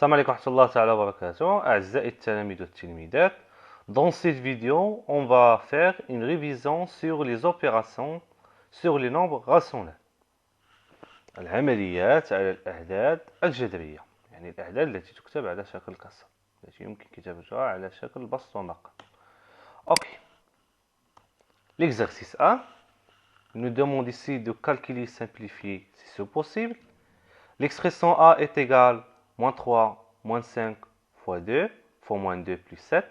السلام عليكم ورحمة الله تعالى وبركاته أعزائي التلاميذ والتلميذات. Dans cette vidéo, on va faire une révision sur les opérations sur les nombres rationnels. العمليات على الأعداد الجذرية، يعني الأعداد التي تكتب على شكل كسر، التي يمكن كتابتها على شكل بسط ونقل. Ok. L'exercice A nous demande ici de calculer simplifier si c'est possible. L'expression A est égale moins 3, moins 5 fois 2, fois moins 2 plus 7.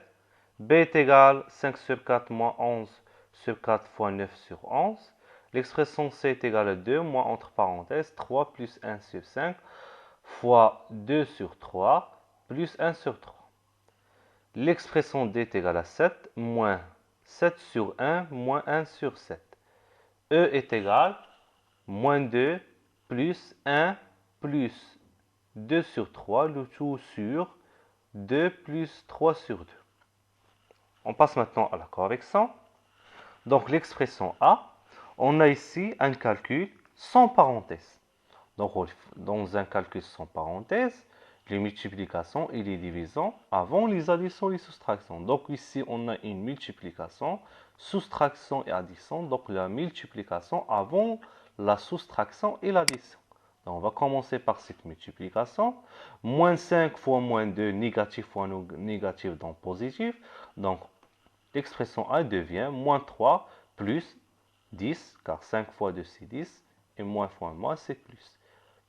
B est égal 5 sur 4 moins 11 sur 4 fois 9 sur 11. L'expression C est égale à 2 moins entre parenthèses 3 plus 1 sur 5 fois 2 sur 3 plus 1 sur 3. L'expression D est égale à 7 moins 7 sur 1 moins 1 sur 7. E est égal moins 2 plus 1 plus 2 sur 3, le tout sur 2 plus 3 sur 2. On passe maintenant à la correction. Donc l'expression A, on a ici un calcul sans parenthèse. Donc dans un calcul sans parenthèse, les multiplications et les divisions avant les additions et les soustractions. Donc ici on a une multiplication, soustraction et addition. Donc la multiplication avant la soustraction et l'addition. Donc on va commencer par cette multiplication. Moins 5 fois moins 2, négatif fois négatif, donc positif. Donc l'expression A devient moins 3 plus 10, car 5 fois 2 c'est 10, et moins fois moins c'est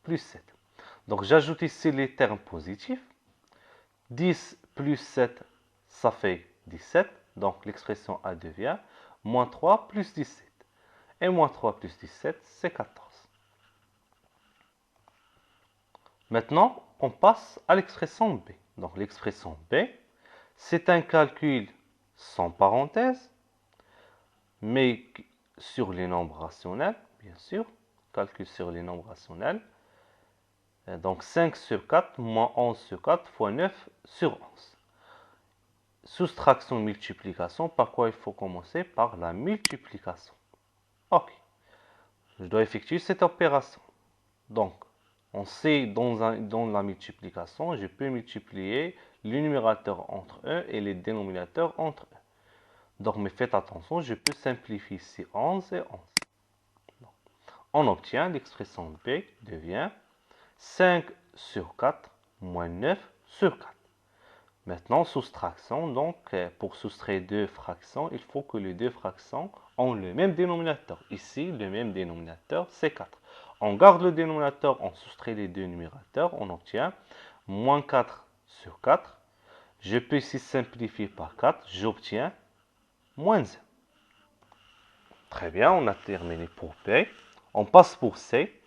plus 7. Donc j'ajoute ici les termes positifs. 10 plus 7, ça fait 17. Donc l'expression A devient moins 3 plus 17. Et moins 3 plus 17, c'est 14. Maintenant, on passe à l'expression B. Donc l'expression B, c'est un calcul sans parenthèse, mais sur les nombres rationnels, bien sûr. Calcul sur les nombres rationnels. Donc 5 sur 4 moins 11 sur 4 fois 9 sur 11. Soustraction, multiplication. Par quoi il faut commencer? Par la multiplication. Ok. Je dois effectuer cette opération. Donc, on sait dans la multiplication, je peux multiplier les numérateurs entre eux et les dénominateurs entre eux. Donc, mais faites attention, je peux simplifier ici 11 et 11. Donc, on obtient l'expression B devient 5 sur 4 moins 9 sur 4. Maintenant, soustraction. Donc, pour soustraire deux fractions, il faut que les deux fractions ont le même dénominateur. Ici, le même dénominateur, c'est 4. On garde le dénominateur, on soustrait les deux numérateurs, on obtient moins 4 sur 4. Je peux ici simplifier par 4, j'obtiens moins 1. Très bien, on a terminé pour B. On passe pour C.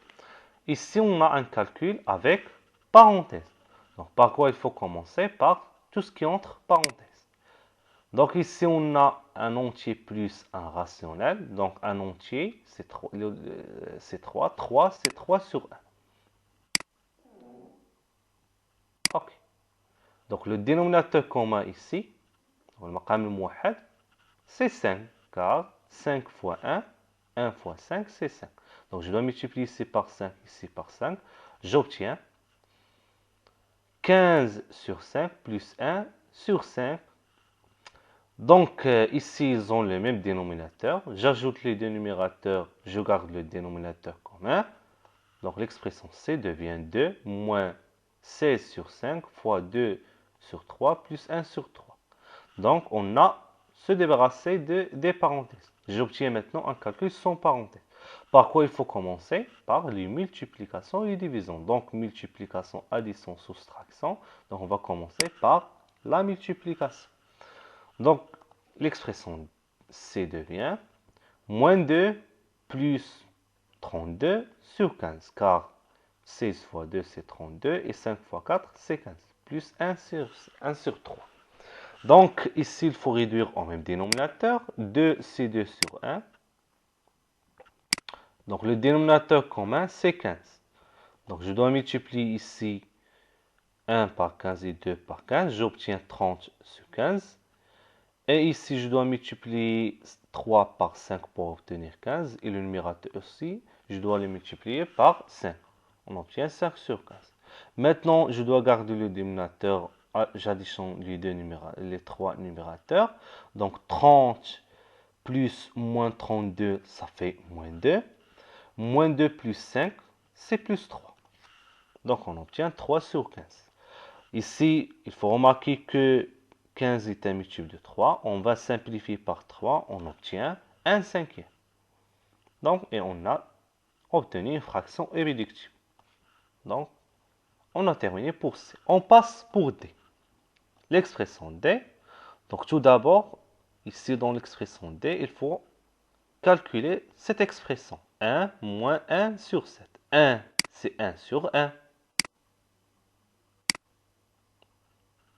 Ici, on a un calcul avec parenthèse. Donc, par quoi il faut commencer? Par tout ce qui est entre parenthèses. Donc, ici, on a un entier plus un rationnel. Donc, un entier, c'est 3. 3, c'est 3 sur 1. OK. Donc, le dénominateur commun ici, c'est 5. Car 5 fois 1, 1 fois 5, c'est 5. Donc, je dois multiplier ici par 5, ici par 5. J'obtiens 15 sur 5 plus 1 sur 5. Donc ici, ils ont le même dénominateur. J'ajoute les deux numérateurs, je garde le dénominateur commun. Donc l'expression C devient 2 moins 16 sur 5 fois 2 sur 3 plus 1 sur 3. Donc on a se débarrassé des parenthèses. J'obtiens maintenant un calcul sans parenthèses. Par quoi il faut commencer? Par les multiplications et les divisions. Donc multiplication, addition, soustraction. Donc on va commencer par la multiplication. Donc l'expression C devient moins 2 plus 32 sur 15. Car 16 fois 2 c'est 32 et 5 fois 4 c'est 15. Plus 1 sur 3. Donc, ici, il faut réduire au même dénominateur. 2, c'est 2 sur 1. Donc, le dénominateur commun, c'est 15. Donc, je dois multiplier ici 1 par 15 et 2 par 15. J'obtiens 30 sur 15. Et ici, je dois multiplier 3 par 5 pour obtenir 15. Et le numérateur aussi, je dois le multiplier par 5. On obtient 5 sur 15. Maintenant, je dois garder le dénominateur. J'additionne les trois numérateurs. Donc 30 plus moins 32, ça fait moins 2. Moins 2 plus 5, c'est plus 3. Donc on obtient 3 sur 15. Ici, il faut remarquer que 15 est un multiple de 3. On va simplifier par 3. On obtient 1 cinquième. Donc, et on a obtenu une fraction irréductible. Donc, on a terminé pour C. On passe pour D. L'expression D. Donc, tout d'abord, ici dans l'expression D, il faut calculer cette expression. 1 moins 1 sur 7. 1, c'est 1 sur 1.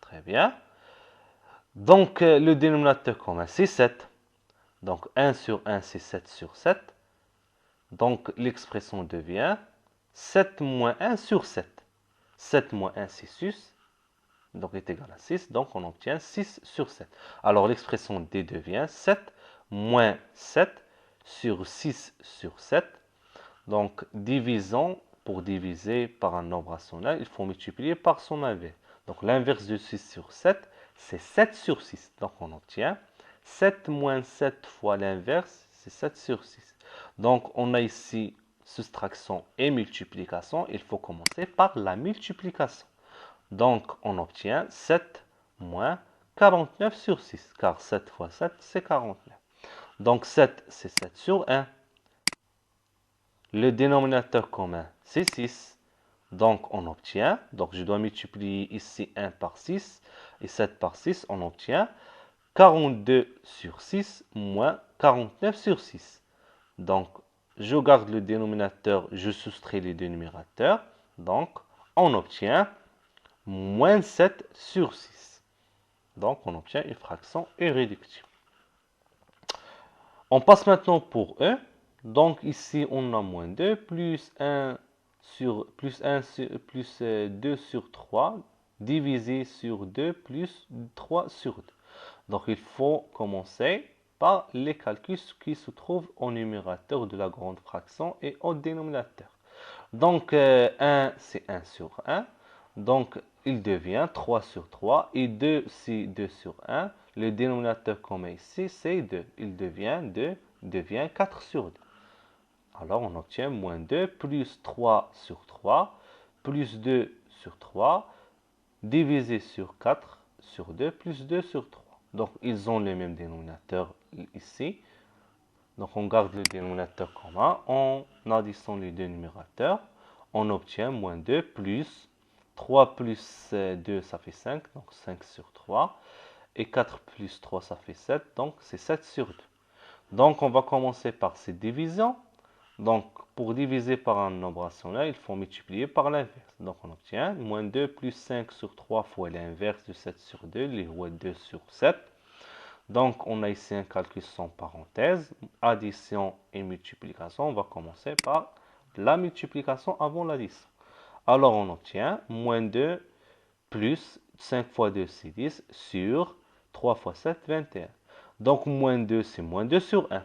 Très bien. Donc, le dénominateur commun, c'est 7. Donc, 1 sur 1, c'est 7 sur 7. Donc, l'expression devient 7 moins 1 sur 7. 7 moins 1, c'est 6. Donc, est égal à 6. Donc, on obtient 6 sur 7. Alors, l'expression D devient 7 moins 7 sur 6 sur 7. Donc, divisons. Pour diviser par un nombre rationnel, il faut multiplier par son inverse. Donc, l'inverse de 6 sur 7, c'est 7 sur 6. Donc, on obtient 7 moins 7 fois l'inverse, c'est 7 sur 6. Donc, on a ici soustraction et multiplication. Il faut commencer par la multiplication. Donc, on obtient 7 moins 49 sur 6, car 7 fois 7, c'est 49. Donc, 7, c'est 7 sur 1. Le dénominateur commun, c'est 6. Donc, on obtient, donc je dois multiplier ici 1 par 6 et 7 par 6, on obtient 42 sur 6 moins 49 sur 6. Donc, je garde le dénominateur, je soustrais les deux numérateurs. Donc, on obtient moins 7 sur 6. Donc, on obtient une fraction irréductible. On passe maintenant pour E. Donc, ici, on a moins 2 plus 1 sur, plus 2 sur 3 divisé sur 2 plus 3 sur 2. Donc, il faut commencer par les calculs qui se trouvent au numérateur de la grande fraction et au dénominateur. Donc, 1, c'est 1 sur 1. Donc, il devient 3 sur 3. Et 2, c'est 2 sur 1. Le dénominateur commun ici, c'est 2. Il devient 2, devient 4 sur 2. Alors, on obtient moins 2 plus 3 sur 3 plus 2 sur 3 divisé sur 4 sur 2 plus 2 sur 3. Donc, ils ont le même dénominateur ici. Donc, on garde le dénominateur commun. On additionne les deux numérateurs. On obtient moins 2 plus 3 plus 2, ça fait 5. Donc, 5 sur 3. Et 4 plus 3, ça fait 7. Donc, c'est 7 sur 2. Donc, on va commencer par ces divisions. Donc, pour diviser par un nombre rationnel, il faut multiplier par l'inverse. Donc, on obtient moins 2 plus 5 sur 3 fois l'inverse de 7 sur 2, l'égale 2 sur 7. Donc, on a ici un calcul sans parenthèse, addition et multiplication. On va commencer par la multiplication avant l'addition. Alors, on obtient moins 2 plus 5 fois 2, c'est 10, sur 3 fois 7, 21. Donc, moins 2, c'est moins 2 sur 1.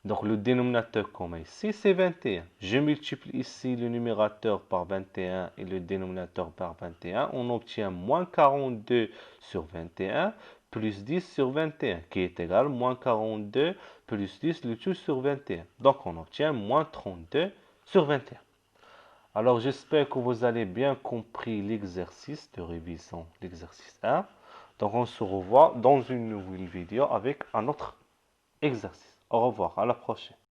Donc, le dénominateur commun ici, c'est 21. Je multiplie ici le numérateur par 21 et le dénominateur par 21. On obtient moins 42 sur 21 plus 10 sur 21, qui est égal à moins 42 plus 10, le tout sur 21. Donc, on obtient moins 32 sur 21. Alors, j'espère que vous avez bien compris l'exercice de révision, l'exercice 1. Donc, on se revoit dans une nouvelle vidéo avec un autre exercice. Au revoir, à la prochaine.